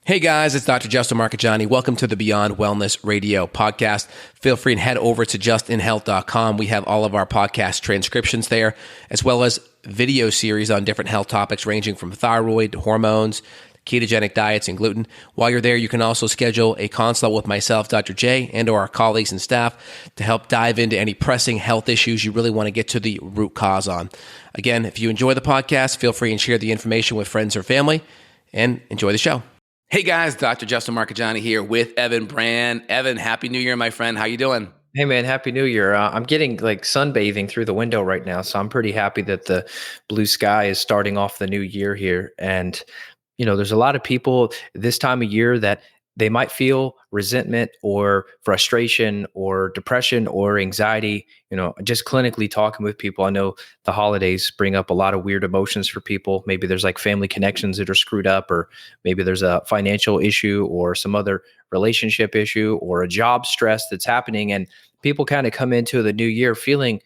Hey guys, it's Dr. Justin Marcagiani. Welcome to the Beyond Wellness Radio podcast. Feel free and head over to justinhealth.com. We have all of our podcast transcriptions there, as well as video series on different health topics ranging from thyroid, hormones, ketogenic diets, and gluten. While you're there, you can also schedule a consult with myself, Dr. J, and or our colleagues and staff to help dive into any pressing health issues you really want to get to the root cause on. Again, if you enjoy the podcast, feel free and share the information with friends or family, and enjoy the show. Hey guys, Dr. Justin Marcagiani here with Evan Brand. Evan, Happy New Year, my friend. How you doing? Hey man, Happy New Year. I'm getting like sunbathing through the window right now, so I'm pretty happy that the blue sky is starting off the new year here. And, there's a lot of people this time of year that they might feel resentment or frustration or depression or anxiety. Just clinically talking with people, I know the holidays bring up a lot of weird emotions for people. Maybe there's like family connections that are screwed up, or maybe there's a financial issue or some other relationship issue or a job stress that's happening. And people kind of come into the new year feeling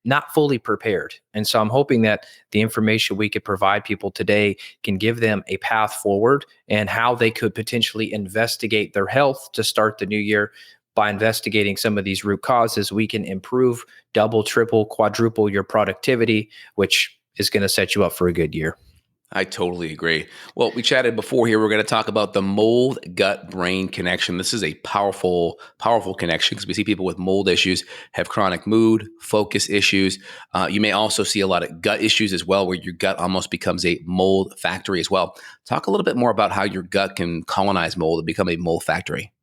not fully prepared. And so I'm hoping that the information we could provide people today can give them a path forward and how they could potentially investigate their health to start the new year. By investigating some of these root causes, we can improve, double, triple, quadruple your productivity, which is going to set you up for a good year. I totally agree. Well, we chatted before here. We're going to talk about the mold gut brain connection. This is a powerful, powerful connection because we see people with mold issues have chronic mood, focus issues. You may also see a lot of gut issues as well, where your gut almost becomes a mold factory as well. Talk a little bit more about how your gut can colonize mold and become a mold factory.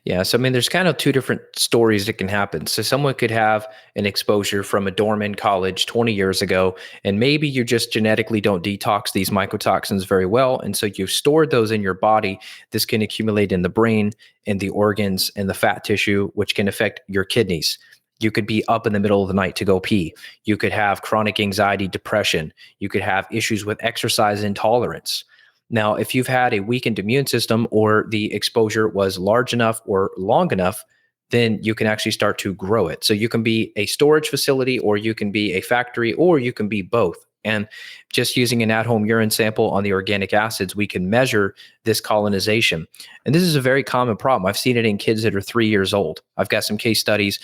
Yeah. So, there's kind of two different stories that can happen. So someone could have an exposure from a dorm in college 20 years ago, and maybe you just genetically don't detox these mycotoxins very well. And so you've stored those in your body. This can accumulate in the brain, in the organs, and the fat tissue, which can affect your kidneys. You could be up in the middle of the night to go pee. You could have chronic anxiety, depression. You could have issues with exercise intolerance. Now, if you've had a weakened immune system or the exposure was large enough or long enough, then you can actually start to grow it. So you can be a storage facility, or you can be a factory, or you can be both. And just using an at-home urine sample on the organic acids, we can measure this colonization. And this is a very common problem. I've seen it in kids that are 3 years old. I've got some case studies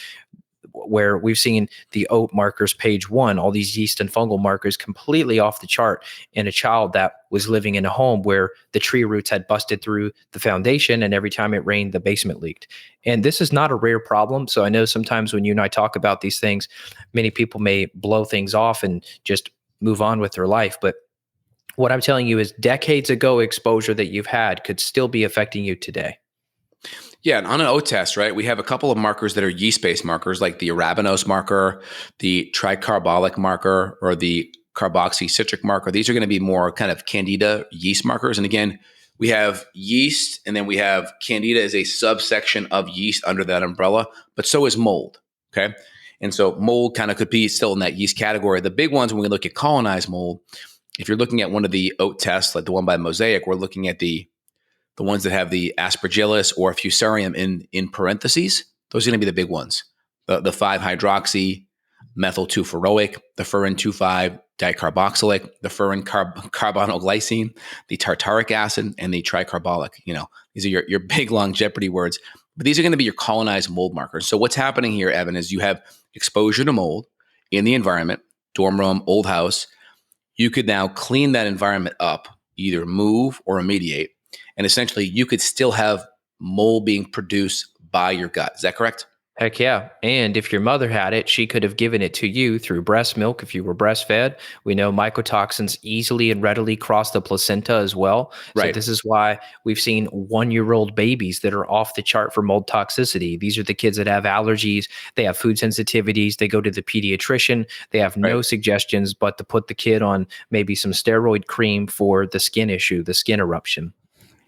where we've seen the oat markers page 1, all these yeast and fungal markers completely off the chart in a child that was living in a home where the tree roots had busted through the foundation, and every time it rained, the basement leaked. And this is not a rare problem. So I know sometimes when you and I talk about these things, many people may blow things off and just move on with their life. But what I'm telling you is decades ago exposure that you've had could still be affecting you today. Yeah, and on an oat test, right, we have a couple of markers that are yeast-based markers, like the arabinose marker, the tricarbolic marker, or the carboxycitric marker. These are going to be more kind of candida yeast markers. And again, we have yeast, and then we have candida as a subsection of yeast under that umbrella, but so is mold, okay? And so mold kind of could be still in that yeast category. The big ones when we look at colonized mold, if you're looking at one of the oat tests, like the one by Mosaic, we're looking at the ones that have the aspergillus or fusarium in parentheses. Those are going to be the big ones. The 5-hydroxy methyl 2-feroic, the furin 2,5 dicarboxylic, the furin carbonoglycine, the tartaric acid, and the tricarbolic. These are your big long Jeopardy words. But these are going to be your colonized mold markers. So what's happening here, Evan, is you have exposure to mold in the environment, dorm room, old house. You could now clean that environment up, either move or remediate. And essentially, you could still have mold being produced by your gut. Is that correct? Heck yeah. And if your mother had it, she could have given it to you through breast milk if you were breastfed. We know mycotoxins easily and readily cross the placenta as well. Right. So this is why we've seen 1-year-old babies that are off the chart for mold toxicity. These are the kids that have allergies. They have food sensitivities. They go to the pediatrician. They have no suggestions but to put the kid on maybe some steroid cream for the skin issue, the skin eruption.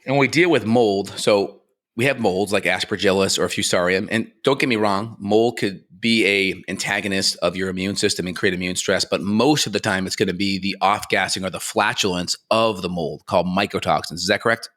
And when we deal with mold, so we have molds like aspergillus or fusarium. And don't get me wrong, mold could be a antagonist of your immune system and create immune stress. But most of the time, it's going to be the off-gassing or the flatulence of the mold called mycotoxins. Is that correct?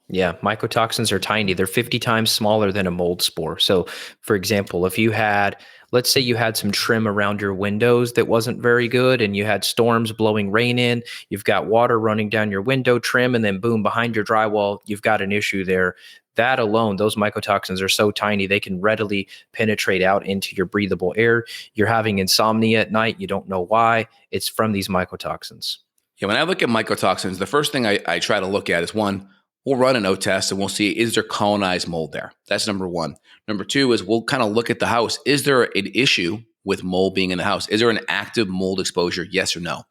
Yeah, mycotoxins are tiny. They're 50 times smaller than a mold spore. So, for example, if you had, let's say you had some trim around your windows that wasn't very good and you had storms blowing rain in, you've got water running down your window trim, and then boom, behind your drywall, you've got an issue there. That alone, those mycotoxins are so tiny, they can readily penetrate out into your breathable air. You're having insomnia at night. You don't know why. It's from these mycotoxins. Yeah, when I look at mycotoxins, the first thing I try to look at is one, we'll run an O test and we'll see, is there colonized mold there? That's number one. Number two is we'll kind of look at the house. Is there an issue with mold being in the house? Is there an active mold exposure? Yes or no?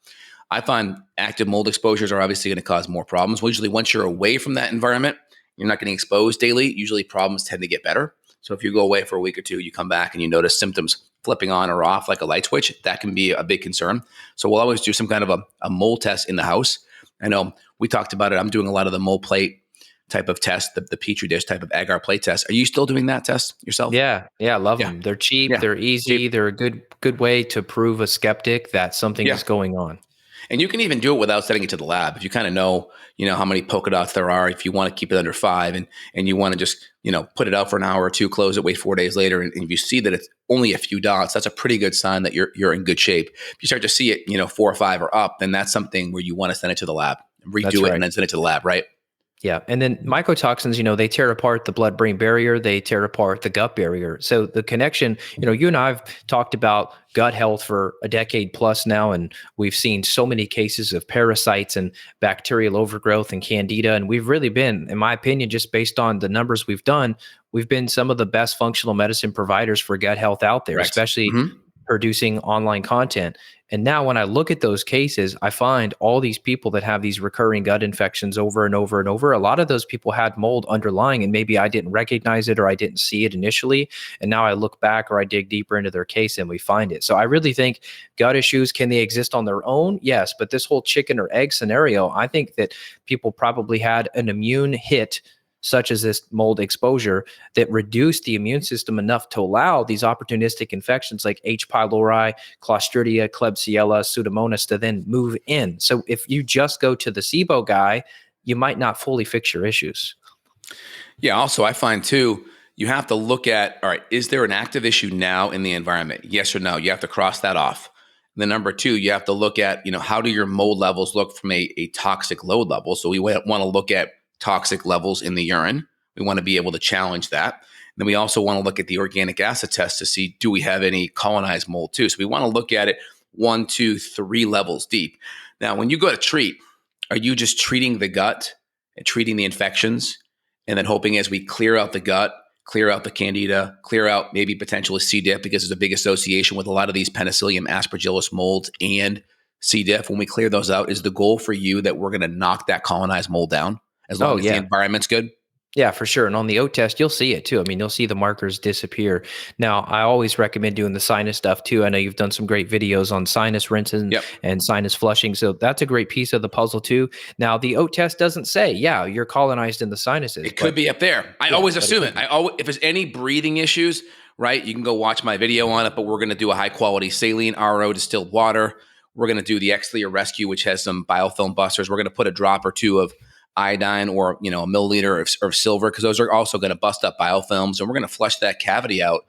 I find active mold exposures are obviously going to cause more problems. Well, usually, once you're away from that environment, you're not getting exposed daily. Usually, problems tend to get better. So, if you go away for a week or two, you come back and you notice symptoms flipping on or off like a light switch, that can be a big concern. So, we'll always do some kind of a mold test in the house. I know we talked about it. I'm doing a lot of the mold plate type of test, the Petri dish type of agar plate test. Are you still doing that test yourself? Yeah, yeah, I love Yeah. them. They're cheap, Yeah. they're easy, they're a good way to prove a skeptic that something Yeah. is going on. And you can even do it without sending it to the lab. If you kind of know, how many polka dots there are, if you want to keep it under 5 and you want to just, put it out for an hour or two, close it, wait 4 days later. And if you see that it's only a few dots, that's a pretty good sign that you're in good shape. If you start to see it, 4 or 5 or up, then that's something where you want to send it to the lab, That's redo it, and right. then send it to the lab, right? Yeah. And then mycotoxins, they tear apart the blood brain barrier, they tear apart the gut barrier. So the connection, you and I have talked about gut health for a decade plus now, and we've seen so many cases of parasites and bacterial overgrowth and candida. And we've really been, in my opinion, just based on the numbers we've done, we've been some of the best functional medicine providers for gut health out there, Correct. especially Mm-hmm. producing online content. And now when I look at those cases, I find all these people that have these recurring gut infections over and over and over. A lot of those people had mold underlying, and maybe I didn't recognize it or I didn't see it initially. And now I look back or I dig deeper into their case and we find it. So I really think gut issues, can they exist on their own? Yes. But this whole chicken or egg scenario, I think that people probably had an immune hit such as this mold exposure that reduced the immune system enough to allow these opportunistic infections like H. pylori, Clostridia, Klebsiella, Pseudomonas to then move in. So if you just go to the SIBO guy, you might not fully fix your issues. Yeah. Also, I find too, you have to look at, all right, is there an active issue now in the environment? Yes or no? You have to cross that off. And then number two, you have to look at, how do your mold levels look from a toxic load level? So we want to look at toxic levels in the urine. We want to be able to challenge that. And then we also want to look at the organic acid test to see, do we have any colonized mold too? So we want to look at it 1, 2, 3 levels deep. Now, when you go to treat, are you just treating the gut and treating the infections and then hoping as we clear out the gut, clear out the candida, clear out maybe potentially C. diff, because there's a big association with a lot of these Penicillium aspergillus molds and C. diff. When we clear those out, is the goal for you that we're going to knock that colonized mold down as long as the environment's good? Yeah, for sure. And on the O test, you'll see it too. I mean, you'll see the markers disappear. Now, I always recommend doing the sinus stuff too. I know you've done some great videos on sinus rinsing Yep. and sinus flushing. So that's a great piece of the puzzle too. Now, the O test doesn't say, yeah, you're colonized in the sinuses. It could be up there. I always assume it. If there's any breathing issues, right, you can go watch my video on it, but we're going to do a high quality saline RO distilled water. We're going to do the Xlear Rescue, which has some biofilm busters. We're going to put a drop or two of iodine or a milliliter of silver, because those are also going to bust up biofilms, and we're going to flush that cavity out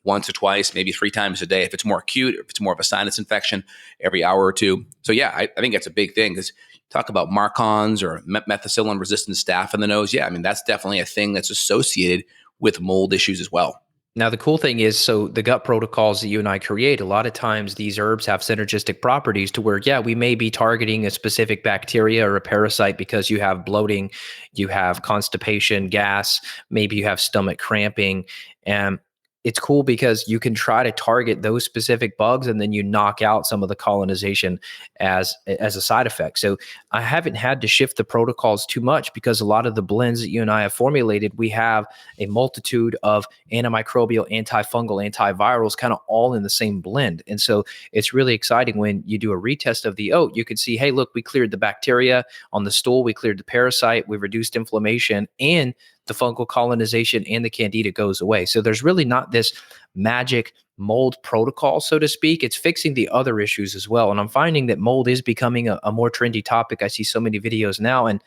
once or twice, maybe 3 times a day if it's more acute, if it's more of a sinus infection, every hour or two. So yeah, I think that's a big thing, because talk about marcons or methicillin resistant staph in the nose. Yeah, I mean, that's definitely a thing that's associated with mold issues as well. Now, the cool thing is, so the gut protocols that you and I create, a lot of times these herbs have synergistic properties to where, yeah, we may be targeting a specific bacteria or a parasite because you have bloating, you have constipation, gas, maybe you have stomach cramping. And it's cool because you can try to target those specific bugs and then you knock out some of the colonization as a side effect. So I haven't had to shift the protocols too much because a lot of the blends that you and I have formulated, we have a multitude of antimicrobial, antifungal, antivirals kind of all in the same blend. And so it's really exciting when you do a retest of the oat, you could see, hey, look, we cleared the bacteria on the stool, we cleared the parasite, we reduced inflammation, and the fungal colonization and the candida goes away. So there's really not this magic mold protocol, so to speak. It's fixing the other issues as well. And I'm finding that mold is becoming a more trendy topic. I see so many videos now, and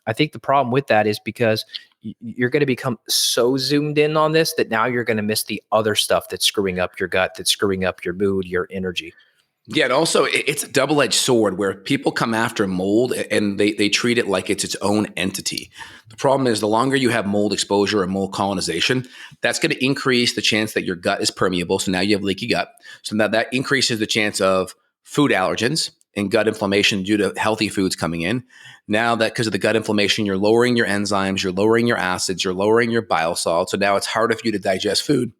I think the problem with that is because you're going to become so zoomed in on this that now you're going to miss the other stuff that's screwing up your gut, that's screwing up your mood, your energy. Yeah, and also it's a double-edged sword where people come after mold and they treat it like it's its own entity. The problem is the longer you have mold exposure and mold colonization, that's going to increase the chance that your gut is permeable. So now you have leaky gut. So now that increases the chance of food allergens and gut inflammation due to healthy foods coming in. Now that because of the gut inflammation, you're lowering your enzymes, you're lowering your acids, you're lowering your bile salts. So now it's harder for you to digest food.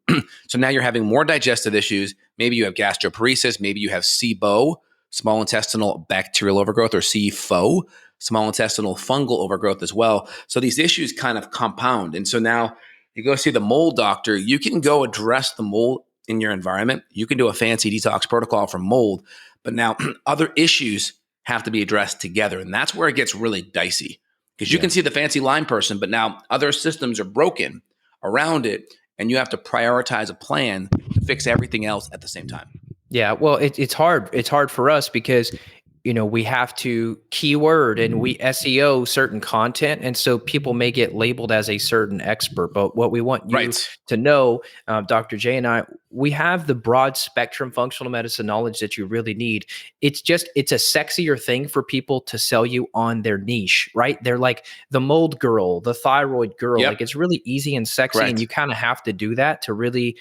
So now you're having more digestive issues. Maybe you have gastroparesis. Maybe you have SIBO, small intestinal bacterial overgrowth, or CFO, small intestinal fungal overgrowth as well. So these issues kind of compound. And so now you go see the mold doctor. You can go address the mold in your environment. You can do a fancy detox protocol for mold. But now other issues have to be addressed together. And that's where it gets really dicey because you can see the fancy line person, but now other systems are broken around it. And you have to prioritize a plan to fix everything else at the same time. Yeah, well, it's hard. It's hard for us because, we have to keyword and we SEO certain content. And so people may get labeled as a certain expert. But what we want you to know, Dr. J and I, we have the broad spectrum functional medicine knowledge that you really need. It's a sexier thing for people to sell you on their niche, right? They're like the mold girl, the thyroid girl. Like it's really easy and sexy. And you kind of have to do that to really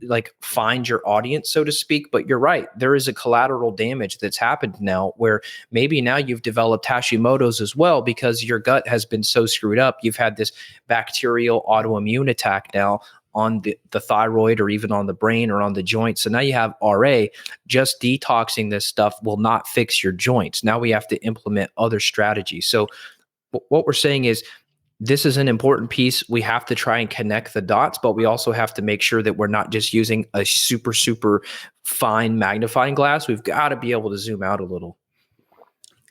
like find your audience, so to speak. But you're right. There is a collateral damage that's happened now where maybe now you've developed Hashimoto's as well because your gut has been so screwed up. You've had this bacterial autoimmune attack now on the thyroid or even on the brain or on the joints. So now you have RA. Just detoxing this stuff will not fix your joints. Now we have to implement other strategies. So what we're saying is, this is an important piece. We have to try and connect the dots, but we also have to make sure that we're not just using a super, super fine magnifying glass. We've got to be able to zoom out a little.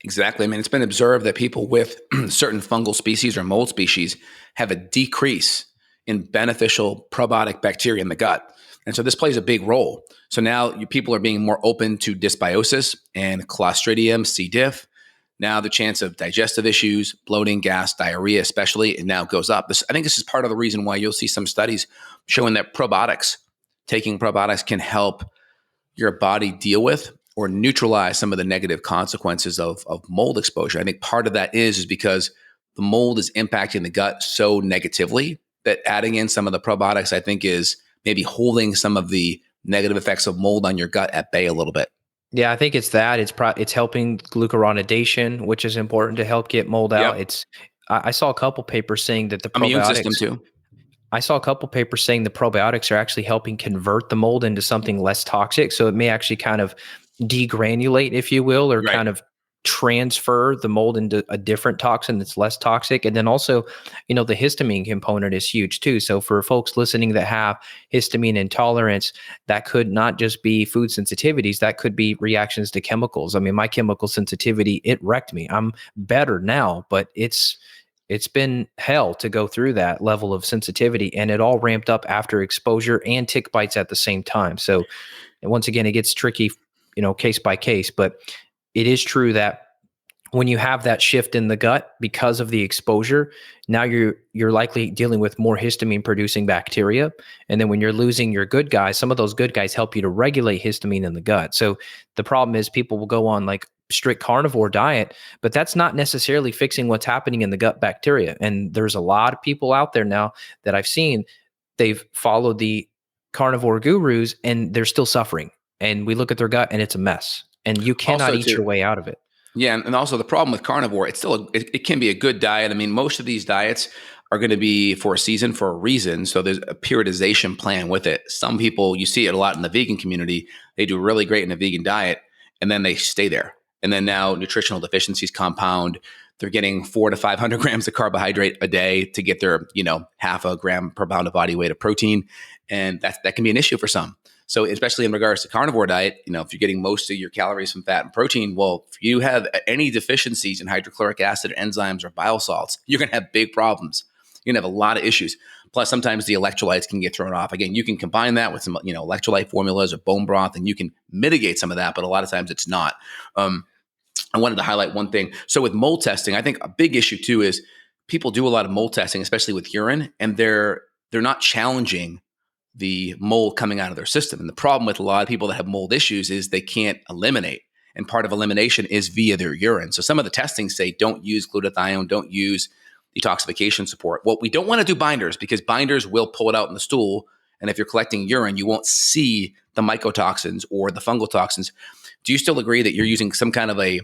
Exactly. I mean, it's been observed that people with certain fungal species or mold species have a decrease in beneficial probiotic bacteria in the gut. And so this plays a big role. So now people are being more open to dysbiosis and Clostridium, C. diff. Now the chance of digestive issues, bloating, gas, diarrhea especially, it now goes up. I think this is part of the reason why you'll see some studies showing that taking probiotics can help your body deal with or neutralize some of the negative consequences of mold exposure. I think part of that is because the mold is impacting the gut so negatively that adding in some of the probiotics, I think, is maybe holding some of the negative effects of mold on your gut at bay a little bit. Yeah, I think it's that. It's helping glucuronidation, which is important to help get mold out. I saw a couple papers saying that the probiotics, immune system too. I saw a couple papers saying the probiotics are actually helping convert the mold into something less toxic. So it may actually kind of degranulate, if you will, or kind of transfer the mold into a different toxin that's less toxic. And then also, the histamine component is huge too. So for folks listening that have histamine intolerance, that could not just be food sensitivities, that could be reactions to chemicals. I mean, my chemical sensitivity, it wrecked me. I'm better now, but it's been hell to go through that level of sensitivity, and it all ramped up after exposure and tick bites at the same time. So once again, it gets tricky, case by case, but it is true that when you have that shift in the gut because of the exposure, now you're likely dealing with more histamine producing bacteria. And then when you're losing your good guys, some of those good guys help you to regulate histamine in the gut. So the problem is people will go on like strict carnivore diet, but that's not necessarily fixing what's happening in the gut bacteria. And there's a lot of people out there now that I've seen, they've followed the carnivore gurus and they're still suffering. And we look at their gut and it's a mess. And you cannot eat your way out of it. Yeah, and also the problem with carnivore, it can be a good diet. I mean, most of these diets are going to be for a season, for a reason. So there's a periodization plan with it. Some people, you see it a lot in the vegan community, they do really great in a vegan diet, and then they stay there. And then now nutritional deficiencies compound. They're getting 400 to 500 grams of carbohydrate a day to get their, half a gram per pound of body weight of protein. And that can be an issue for some. So especially in regards to carnivore diet, if you're getting most of your calories from fat and protein, well, if you have any deficiencies in hydrochloric acid, or enzymes, or bile salts, you're going to have big problems. You're going to have a lot of issues. Plus, sometimes the electrolytes can get thrown off. Again, you can combine that with some, electrolyte formulas or bone broth, and you can mitigate some of that, but a lot of times it's not. I wanted to highlight one thing. So with mold testing, I think a big issue too is people do a lot of mold testing, especially with urine, and they're not challenging the mold coming out of their system. And the problem with a lot of people that have mold issues is they can't eliminate. And part of elimination is via their urine. So some of the testing say don't use glutathione, don't use detoxification support. Well, we don't want to do binders because binders will pull it out in the stool. And if you're collecting urine, you won't see the mycotoxins or the fungal toxins. Do you still agree that you're using some kind of a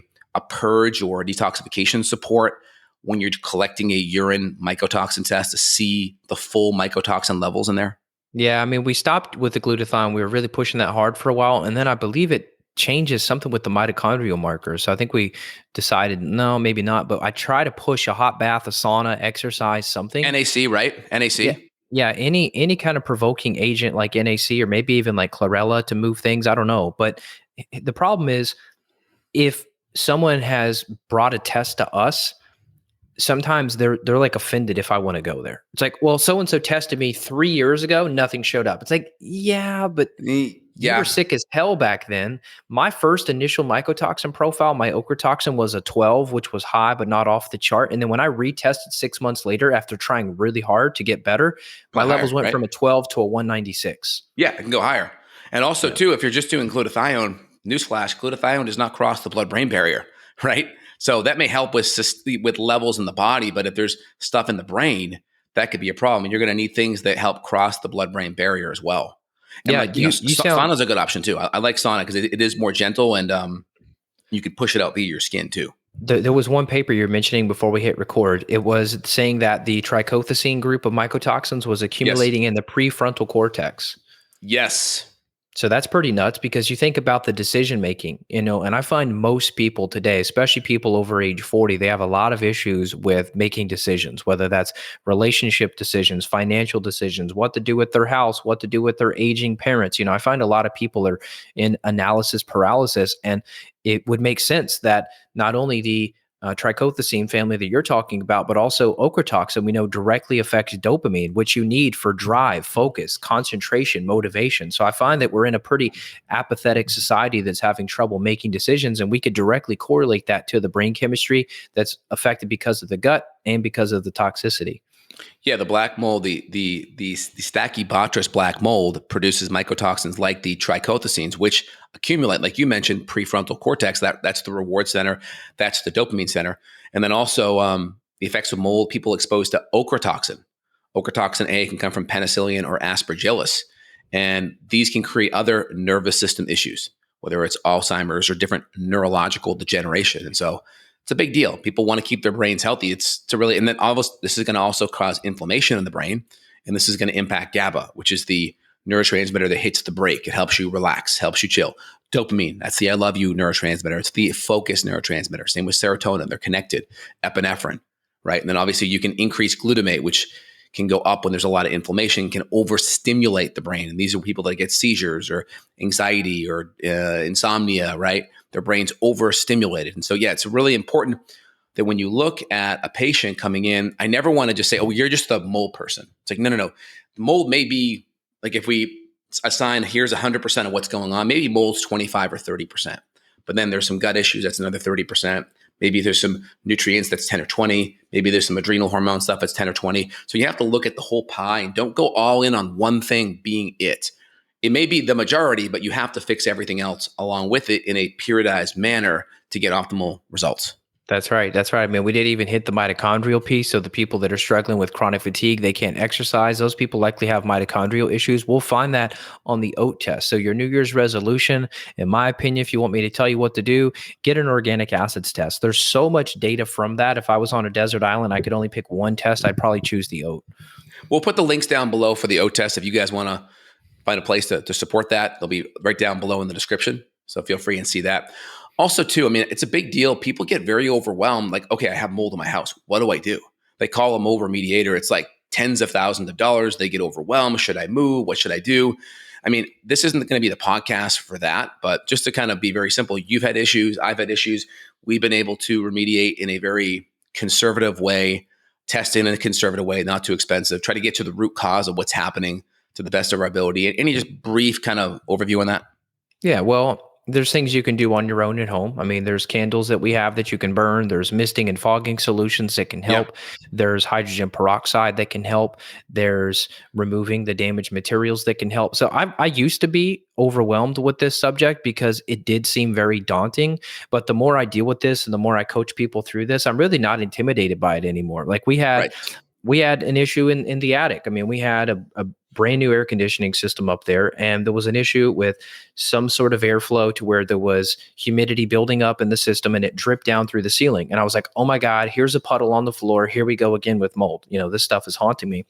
purge or detoxification support when you're collecting a urine mycotoxin test to see the full mycotoxin levels in there? Yeah, I mean, we stopped with the glutathione. We were really pushing that hard for a while, and then I believe it changes something with the mitochondrial markers. So I think we decided, no, maybe not. But I try to push a hot bath, a sauna, exercise, something. NAC, right? Yeah. NAC. Yeah, any kind of provoking agent like NAC or maybe even like chlorella to move things. I don't know. But the problem is if someone has brought a test to us, sometimes they're like offended if I want to go there. It's like, well, so and so tested me 3 years ago, nothing showed up. It's like, yeah, but you were Yeah. sick as hell back then. My first initial mycotoxin profile, my ochratoxin was a 12, which was high but not off the chart. And then when I retested 6 months later after trying really hard to get better, my Went levels higher, went right? from a 12 to a 196. Yeah, it can go higher. And also, Yeah. too, if you're just doing glutathione, newsflash, glutathione does not cross the blood-brain barrier, right? So that may help with levels in the body, but if there's stuff in the brain, that could be a problem. And you're going to need things that help cross the blood-brain barrier as well. And Yeah, like, you sound sauna's a good option too. I like sauna because it is more gentle and you could push it out via your skin too. there was one paper you're mentioning before we hit record. It was saying that the trichothecene group of mycotoxins was Yes. accumulating in the prefrontal cortex. Yes. So that's pretty nuts because you think about the decision making, and I find most people today, especially people over age 40, they have a lot of issues with making decisions, whether that's relationship decisions, financial decisions, what to do with their house, what to do with their aging parents. I find a lot of people are in analysis paralysis, and it would make sense that not only the trichothecene family that you're talking about, but also ochratoxin, we know directly affects dopamine, which you need for drive, focus, concentration, motivation. So I find that we're in a pretty apathetic society that's having trouble making decisions, and we could directly correlate that to the brain chemistry that's affected because of the gut and because of the toxicity. Yeah, the black mold, the Stachybotrys black mold produces mycotoxins like the trichothecenes, which accumulate, like you mentioned, prefrontal cortex. That's the reward center, that's the dopamine center, and then also the effects of mold. People exposed to ochratoxin. Ochratoxin A can come from penicillium or aspergillus, and these can create other nervous system issues, whether it's Alzheimer's or different neurological degeneration. And so it's a big deal. People want to keep their brains healthy. It's to really, and then this is going to also cause inflammation in the brain, and this is going to impact GABA, which is the neurotransmitter that hits the brake. It helps you relax, helps you chill. Dopamine, that's the I love you neurotransmitter. It's the focus neurotransmitter. Same with serotonin, they're connected. Epinephrine, right? And then obviously you can increase glutamate, which can go up when there's a lot of inflammation, can overstimulate the brain. And these are people that get seizures or anxiety or insomnia, right? Their brain's overstimulated. And so, yeah, it's really important that when you look at a patient coming in, I never want to just say, oh, you're just the mold person. It's like, no. The mold may be like if we assign here's 100% of what's going on, maybe mold's 25 or 30%. But then there's some gut issues, that's another 30%. Maybe there's some nutrients that's 10 or 20. Maybe there's some adrenal hormone stuff that's 10 or 20. So you have to look at the whole pie and don't go all in on one thing being it. It may be the majority, but you have to fix everything else along with it in a periodized manner to get optimal results. That's right. That's right. I mean, we didn't even hit the mitochondrial piece. So the people that are struggling with chronic fatigue, they can't exercise. Those people likely have mitochondrial issues. We'll find that on the OAT test. So your New Year's resolution, in my opinion, if you want me to tell you what to do, get an organic acids test. There's so much data from that. If I was on a desert island, I could only pick one test. I'd probably choose the OAT. We'll put the links down below for the OAT test. If you guys want to find a place to support that, they'll be right down below in the description. So feel free and see that. Also, too, I mean, it's a big deal. People get very overwhelmed. Like, okay, I have mold in my house. What do I do? They call a mold remediator. It's like tens of thousands of dollars. They get overwhelmed. Should I move? What should I do? I mean, this isn't going to be the podcast for that, but just to kind of be very simple, you've had issues. I've had issues. We've been able to remediate in a very conservative way, test in a conservative way, not too expensive, try to get to the root cause of what's happening to the best of our ability. Any just brief kind of overview on that? Yeah, well, There's things you can do on your own at home. I mean, there's candles that we have that you can burn. There's misting and fogging solutions that can Yeah. help. There's hydrogen peroxide that can help. There's removing the damaged materials that can help. So I used to be overwhelmed with this subject because it did seem very daunting. But the more I deal with this and the more I coach people through this, I'm really not intimidated by it anymore. Like Right. we had an issue in the attic. I mean, we had a brand new air conditioning system up there, and there was an issue with some sort of airflow to where there was humidity building up in the system and it dripped down through the ceiling. And I was like, oh my God, here's a puddle on the floor. Here we go again with mold. This stuff is haunting me.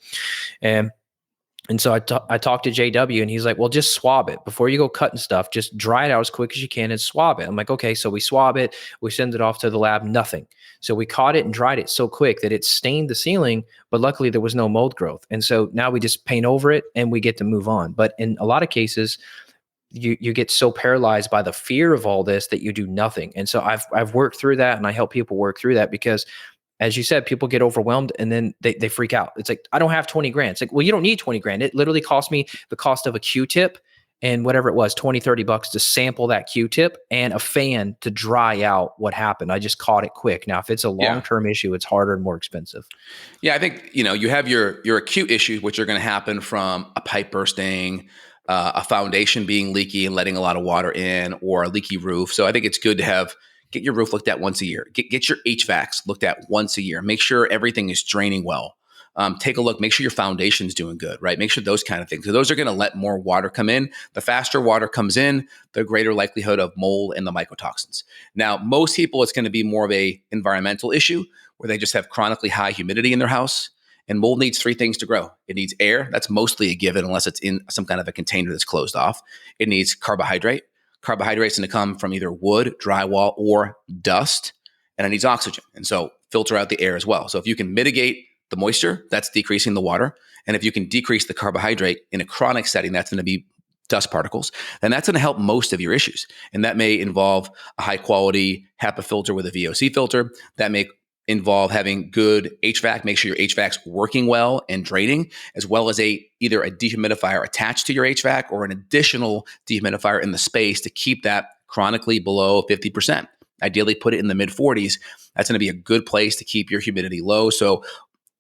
And so I talked to JW and he's like, well, just swab it before you go cutting stuff. Just dry it out as quick as you can and swab it. I'm like, okay. So we swab it. We send it off to the lab. Nothing. So we caught it and dried it so quick that it stained the ceiling, but luckily there was no mold growth. And so now we just paint over it and we get to move on. But in a lot of cases, you get so paralyzed by the fear of all this that you do nothing. And so I've worked through that, and I help people work through that because, as you said, people get overwhelmed and then they freak out. It's like, I don't have 20 grand. It's like, well, you don't need 20 grand. It literally cost me the cost of a Q-tip and whatever it was, 20, 30 bucks to sample that Q-tip and a fan to dry out what happened. I just caught it quick. Now, if it's a long-term issue, it's harder and more expensive. Yeah, I think, you have your acute issues, which are going to happen from a pipe bursting, a foundation being leaky and letting a lot of water in, or a leaky roof. So I think it's good to get your roof looked at once a year. Get your HVACs looked at once a year. Make sure everything is draining well. Take a look. Make sure your foundation's doing good, right? Make sure those kind of things. So those are going to let more water come in. The faster water comes in, the greater likelihood of mold and the mycotoxins. Now, most people, it's going to be more of a environmental issue where they just have chronically high humidity in their house. And mold needs three things to grow. It needs air. That's mostly a given unless it's in some kind of a container that's closed off. It needs carbohydrate. Carbohydrates going to come from either wood, drywall, or dust. And it needs oxygen. And so filter out the air as well. So if you can mitigate the moisture, that's decreasing the water. And if you can decrease the carbohydrate in a chronic setting, that's going to be dust particles. And that's going to help most of your issues. And that may involve a high quality HEPA filter with a VOC filter. That may involve having good HVAC, make sure your HVAC's working well and draining, as well as either a dehumidifier attached to your HVAC or an additional dehumidifier in the space to keep that chronically below 50%. Ideally, put it in the mid 40s. That's going to be a good place to keep your humidity low. So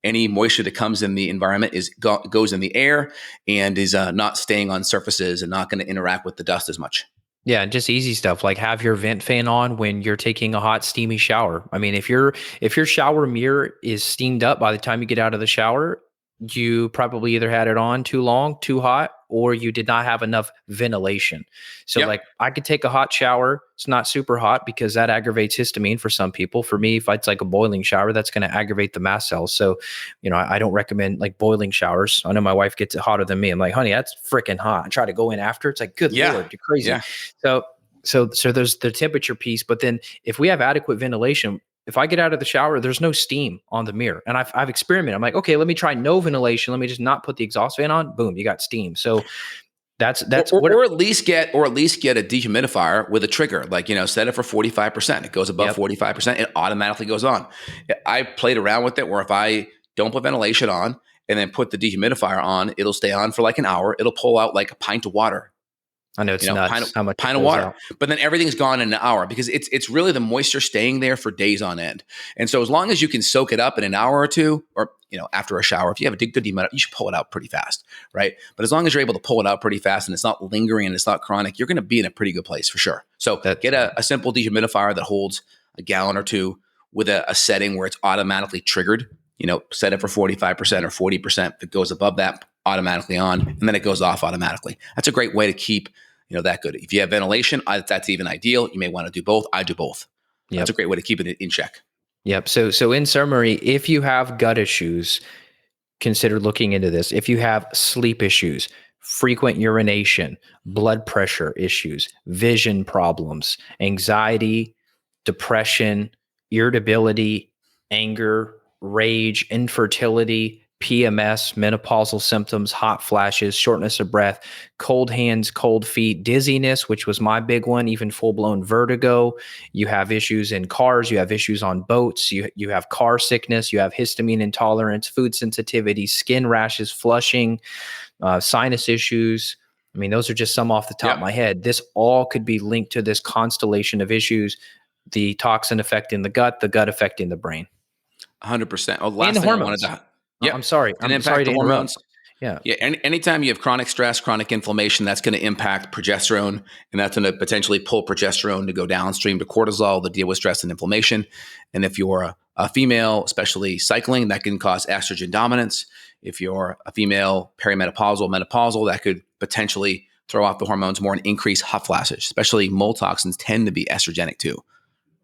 any moisture that comes in the environment goes in the air and is not staying on surfaces and not going to interact with the dust as much. Yeah, just easy stuff like have your vent fan on when you're taking a hot, steamy shower. I mean, if your shower mirror is steamed up by the time you get out of the shower, you probably either had it on too long, too hot, or you did not have enough ventilation. So like I could take a hot shower. It's not super hot because that aggravates histamine for some people. For me, if it's like a boiling shower, that's going to aggravate the mast cells. So, I don't recommend like boiling showers. I know my wife gets it hotter than me. I'm like, honey, that's freaking hot. I try to go in after. It's like, good Lord, you're crazy. Yeah. So there's the temperature piece, but then if we have adequate ventilation, if I get out of the shower, there's no steam on the mirror. And I've experimented. I'm like, okay, let me try no ventilation. Let me just not put the exhaust fan on. Boom, you got steam. So that's or at least get a dehumidifier with a trigger. Like, set it for 45%. It goes above 45%. It automatically goes on. I played around with it where if I don't put ventilation on and then put the dehumidifier on, it'll stay on for like an hour. It'll pull out like a pint of water. I know it's nuts how much pint of water, but then everything's gone in an hour because it's really the moisture staying there for days on end. And so as long as you can soak it up in an hour or two, or after a shower, if you have a good dehumidifier, you should pull it out pretty fast, right? But as long as you're able to pull it out pretty fast and it's not lingering and it's not chronic, you're going to be in a pretty good place for sure. So get a simple dehumidifier that holds a gallon or two with a setting where it's automatically triggered. Set it for 45% or 40%. If it goes above that, automatically on, and then it goes off automatically. That's a great way to keep, that good. If you have ventilation, that's even ideal. You may want to do both. I do both. That's a great way to keep it in check. Yep. So in summary, if you have gut issues, consider looking into this. If you have sleep issues, frequent urination, blood pressure issues, vision problems, anxiety, depression, irritability, anger, rage, infertility, PMS, menopausal symptoms, hot flashes, shortness of breath, cold hands, cold feet, dizziness, which was my big one, even full-blown vertigo. You have issues in cars. You have issues on boats. You have car sickness. You have histamine intolerance, food sensitivity, skin rashes, flushing, sinus issues, I mean, those are just some off the top of Yep. my head. This all could be linked to this constellation of issues, the toxin affecting the gut affecting the brain 100%. Oh, and the last thing I wanted hormones. to, Oh, yep, I'm sorry. can I'm sorry impact to the interrupt. hormones. Yeah. Yeah, anytime you have chronic stress, chronic inflammation, that's going to impact progesterone, and that's going to potentially pull progesterone to go downstream to cortisol to deal with stress and inflammation. And if you're a female, especially cycling, that can cause estrogen dominance. If you're a female perimenopausal, menopausal, that could potentially throw off the hormones more and increase hot flashes. Especially mold toxins tend to be estrogenic too,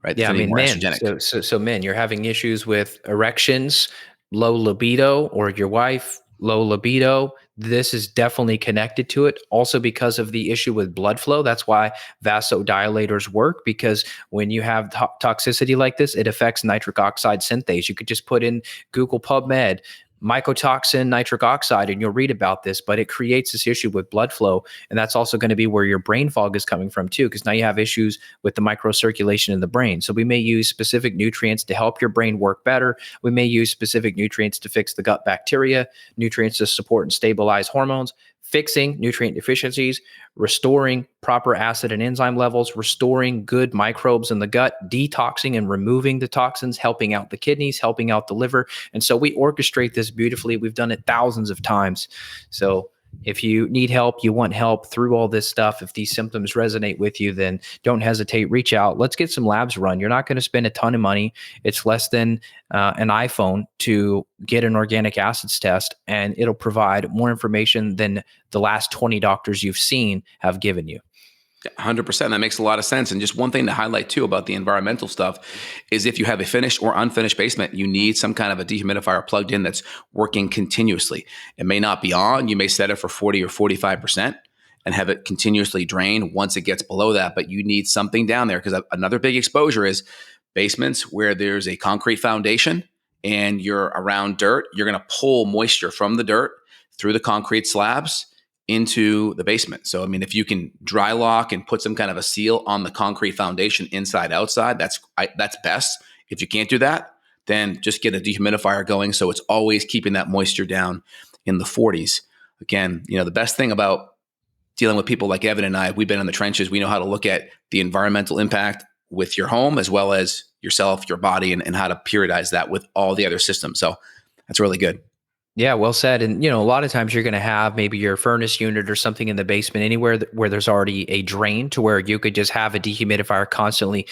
right? They Yeah, I tend to be mean, more men. estrogenic. So men, you're having issues with erections, low libido, or your wife, low libido. This is definitely connected to it. Also, because of the issue with blood flow, that's why vasodilators work. Because when you have toxicity like this, it affects nitric oxide synthase. You could just put in Google PubMed mycotoxin nitric oxide and you'll read about this, but it creates this issue with blood flow, and that's also going to be where your brain fog is coming from too, because now you have issues with the microcirculation in the brain. So we may use specific nutrients to help your brain work better. We may use specific nutrients to fix the gut bacteria, nutrients to support and stabilize hormones, fixing nutrient deficiencies, restoring proper acid and enzyme levels, restoring good microbes in the gut, detoxing and removing the toxins, helping out the kidneys, helping out the liver. And so we orchestrate this beautifully. We've done it thousands of times. So if you need help, you want help through all this stuff, if these symptoms resonate with you, then don't hesitate, reach out. Let's get some labs run. You're not going to spend a ton of money. It's less than an iPhone to get an organic acids test, and it'll provide more information than the last 20 doctors you've seen have given you. 100%. That makes a lot of sense. And just one thing to highlight too about the environmental stuff is if you have a finished or unfinished basement, you need some kind of a dehumidifier plugged in that's working continuously. It may not be on. You may set it for 40 or 45% and have it continuously drain once it gets below that. But you need something down there, because another big exposure is basements where there's a concrete foundation and you're around dirt. You're going to pull moisture from the dirt through the concrete slabs into the basement. So, I mean, if you can dry lock and put some kind of a seal on the concrete foundation inside, outside, that's best. If you can't do that, then just get a dehumidifier going so it's always keeping that moisture down in the 40s. Again, the best thing about dealing with people like Evan and I, we've been in the trenches. We know how to look at the environmental impact with your home as well as yourself, your body, and how to periodize that with all the other systems. So that's really good. Yeah, well said. And, a lot of times you're going to have maybe your furnace unit or something in the basement, anywhere where there's already a drain, to where you could just have a dehumidifier constantly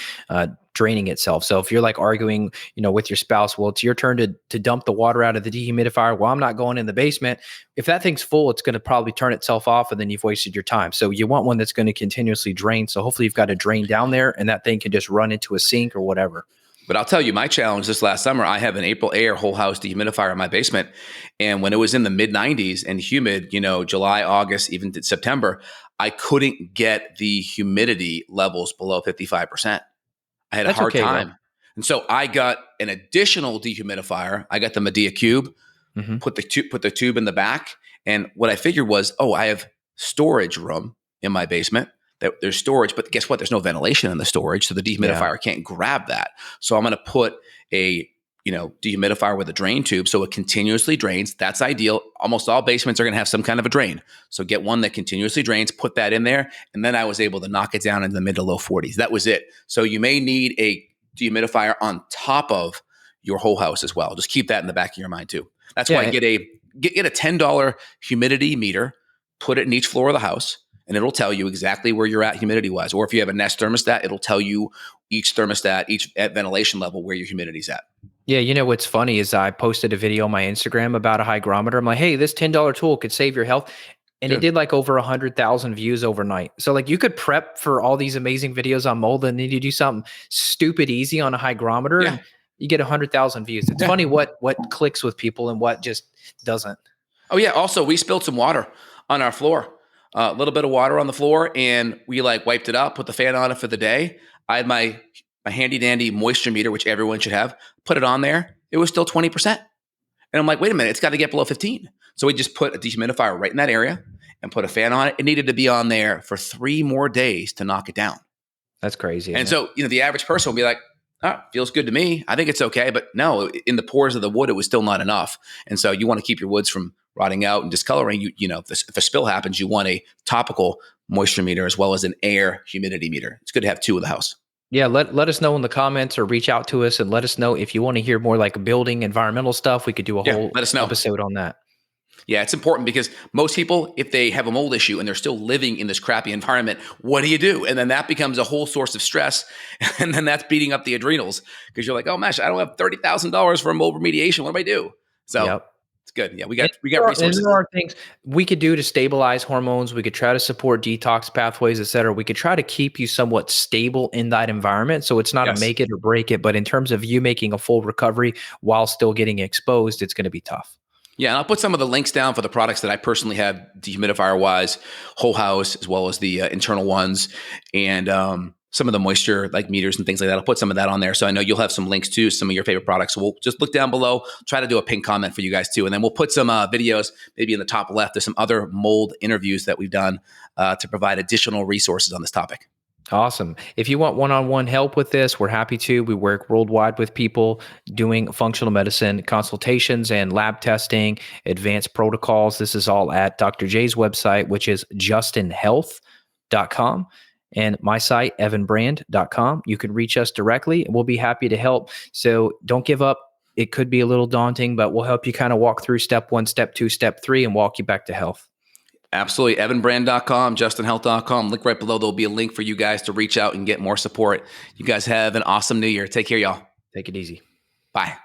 draining itself. So if you're like arguing, with your spouse, well, it's your turn to dump the water out of the dehumidifier. Well, I'm not going in the basement. If that thing's full, it's going to probably turn itself off, and then you've wasted your time. So you want one that's going to continuously drain. So hopefully you've got a drain down there, and that thing can just run into a sink or whatever. But I'll tell you, my challenge this last summer, I have an April Air whole house dehumidifier in my basement. And when it was in the mid 90s and humid, July, August, even to September, I couldn't get the humidity levels below 55%. I had a That's hard okay, time. though. And so I got an additional dehumidifier. I got the Medea Cube, Mm-hmm. put the tube in the back. And what I figured was, I have storage room in my basement. That there's storage, but guess what? There's no ventilation in the storage, so the dehumidifier can't grab that. So I'm going to put a dehumidifier with a drain tube, so it continuously drains. That's ideal. Almost all basements are going to have some kind of a drain, so get one that continuously drains. Put that in there, and then I was able to knock it down into the mid to low 40s. That was it. So you may need a dehumidifier on top of your whole house as well. Just keep that in the back of your mind too. That's why get a $10 humidity meter, put it in each floor of the house, and it'll tell you exactly where you're at humidity-wise. Or if you have a Nest thermostat, it'll tell you each thermostat, each at ventilation level, where your humidity's at. Yeah, what's funny is I posted a video on my Instagram about a hygrometer. I'm like, hey, this $10 tool could save your health. And it did like over 100,000 views overnight. So like you could prep for all these amazing videos on mold, and then you do something stupid easy on a hygrometer and you get 100,000 views. It's funny what clicks with people and what just doesn't. Oh yeah. Also, we spilled some water on our floor. A little bit of water on the floor, and we wiped it up, put the fan on it for the day. I had my handy dandy moisture meter, which everyone should have, put it on there. It was still 20%. And I'm like, wait a minute, it's got to get below 15. So we just put a dehumidifier right in that area and put a fan on it. It needed to be on there for 3 more days to knock it down. That's crazy. And so, the average person will be like, Feels good to me. I think it's okay. But no, in the pores of the wood, it was still not enough. And so you want to keep your woods from rotting out and discoloring. If a spill happens, you want a topical moisture meter as well as an air humidity meter. It's good to have two in the house. Yeah, let us know in the comments or reach out to us and let us know if you want to hear more like building environmental stuff. We could do a Yeah, whole let us know. episode on that. Yeah, it's important because most people, if they have a mold issue and they're still living in this crappy environment, what do you do? And then that becomes a whole source of stress. And then that's beating up the adrenals because you're like, oh, gosh, I don't have $30,000 for a mold remediation. What do I do? So Yep. it's good. Yeah, we And got resources. there are things we could do to stabilize hormones. We could try to support detox pathways, et cetera. We could try to keep you somewhat stable in that environment. So it's not a Yes. make it or break it. But in terms of you making a full recovery while still getting exposed, it's going to be tough. Yeah, and I'll put some of the links down for the products that I personally have, dehumidifier-wise, whole house, as well as the internal ones, and some of the moisture like meters and things like that. I'll put some of that on there, so I know you'll have some links to some of your favorite products. So we'll just look down below, try to do a pinned comment for you guys too, and then we'll put some videos maybe in the top left. There's some other mold interviews that we've done to provide additional resources on this topic. Awesome. If you want one-on-one help with this, we're happy to. We work worldwide with people doing functional medicine consultations and lab testing, advanced protocols. This is all at Dr. J's website, which is justinhealth.com, and my site, evanbrand.com. You can reach us directly and we'll be happy to help. So don't give up. It could be a little daunting, but we'll help you kind of walk through step 1, step 2, step 3, and walk you back to health. Absolutely. evanbrand.com, justinhealth.com. Link right below. There'll be a link for you guys to reach out and get more support. You guys have an awesome new year. Take care, y'all. Take it easy. Bye.